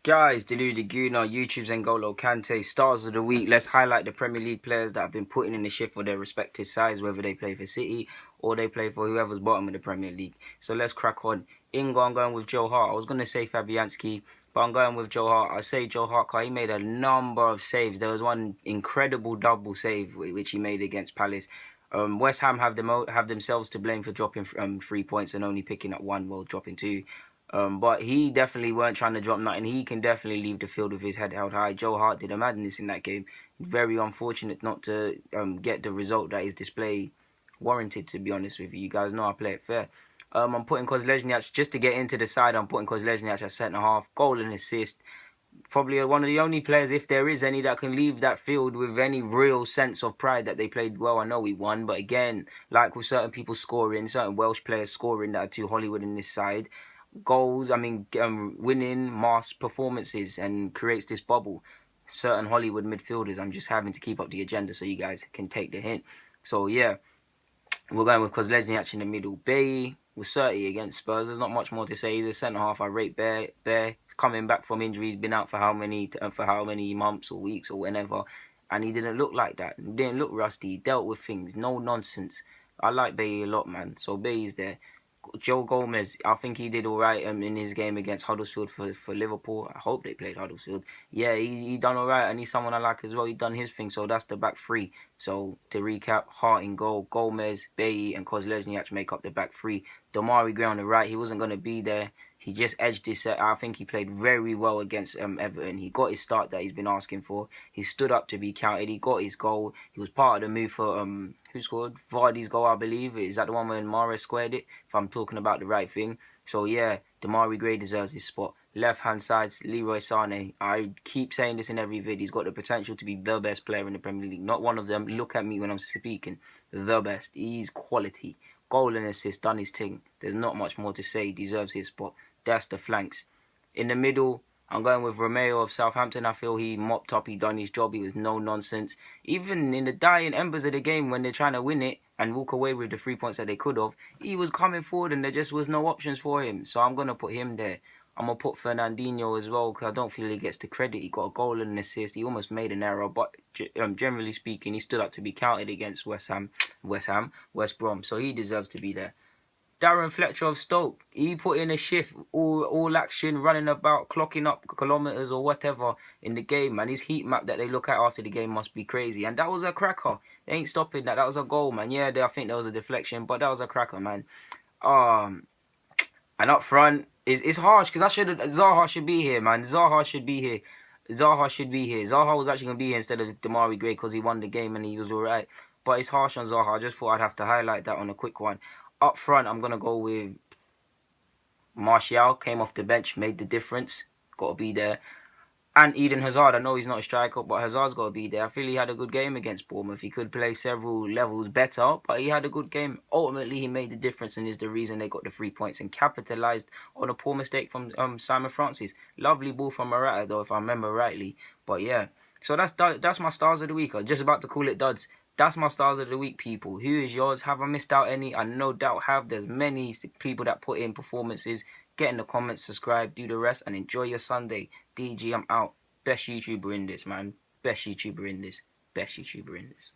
Guys, Delu the Guna, YouTube's N'Golo Kante, stars of the week. Let's highlight the Premier League players that have been putting in the shift for their respective sides, whether they play for City or they play for whoever's bottom of the Premier League. So let's crack on. I'm going with Joe Hart. I was going to say Fabianski, but I'm going with Joe Hart. I say Joe Hart because he made a number of saves. There was one incredible double save which he made against Palace. West Ham have themselves to blame for dropping 3 points and only picking up one, well, dropping two. But he definitely weren't trying to drop nothing. He can definitely leave the field with his head held high. Joe Hart did a madness in that game. Very unfortunate not to get the result that his display warranted, to be honest with you. You guys know I play it fair. I'm putting Kozlezniak, just to get into the side, I'm putting Kozlezniak at centre-half. Goal and assist. Probably one of the only players, if there is any, that can leave that field with any real sense of pride that they played well. I know we won, but again, like with certain people scoring, certain Welsh players scoring that are too Hollywood in this side, goals, winning mass performances and creates this bubble. Certain Hollywood midfielders, I'm just having to keep up the agenda so you guys can take the hint. So yeah, we're going with Kozlezniak in the middle. Bay was 30 against Spurs. There's not much more to say. He's a centre half. I rate Bear coming back from injury. He's been out for how many months or weeks or whenever, and he didn't look like that. He didn't look rusty. He dealt with things. No nonsense. I like Bay a lot, man. So Bay is there. Joe Gomez, I think he did all right in his game against Huddersfield for Liverpool. I hope they played Huddersfield. Yeah, he done all right, and he's someone I like as well. He done his thing, so that's the back three. So to recap, Hart in goal, Gomez, Bailly, and Kozlezniak make up the back three. Damari Gray on the right, he wasn't going to be there. He just edged his set. I think he played very well against Everton. He got his start that he's been asking for. He stood up to be counted. He got his goal. He was part of the move for who scored? Vardy's goal, I believe. Is that the one when Mahrez squared it? If I'm talking about the right thing. So yeah, Damari Gray deserves his spot. Left-hand side, Leroy Sane. I keep saying this in every vid. He's got the potential to be the best player in the Premier League. Not one of them. Look at me when I'm speaking. The best. He's quality. Goal and assist, done his thing. There's not much more to say. He deserves his spot. That's the flanks. In the middle, I'm going with Romeo of Southampton. I feel he mopped up. He done his job. He was no nonsense. Even in the dying embers of the game when they're trying to win it and walk away with the 3 points that they could have, he was coming forward and there just was no options for him. So I'm going to put him there. I'm going to put Fernandinho as well because I don't feel he gets the credit. He got a goal and an assist. He almost made an error, but generally speaking, he stood up to be counted against West Brom. So he deserves to be there. Darren Fletcher of Stoke, he put in a shift, all action, running about, clocking up kilometres or whatever in the game, man. His heat map that they look at after the game must be crazy. And that was a cracker. They ain't stopping that. That was a goal, man. Yeah, I think there was a deflection, but that was a cracker, man. And up front, it's harsh because Zaha should be here, man. Zaha should be here. Zaha was actually going to be here instead of Damari Gray because he won the game and he was alright. But it's harsh on Zaha. I just thought I'd have to highlight that on a quick one. Up front, I'm going to go with Martial. Came off the bench, made the difference. Got to be there. And Eden Hazard. I know he's not a striker, but Hazard's got to be there. I feel he had a good game against Bournemouth. He could play several levels better, but he had a good game. Ultimately, he made the difference and is the reason they got the 3 points and capitalised on a poor mistake from Simon Francis. Lovely ball from Morata, though, if I remember rightly. But yeah, so that's my stars of the week. I was just about to call it duds. That's my stars of the week, people. Who is yours? Have I missed out any? I no doubt have. There's many people that put in performances. Get in the comments, subscribe, do the rest, and enjoy your Sunday. DG, I'm out. Best YouTuber in this, man. Best YouTuber in this. Best YouTuber in this.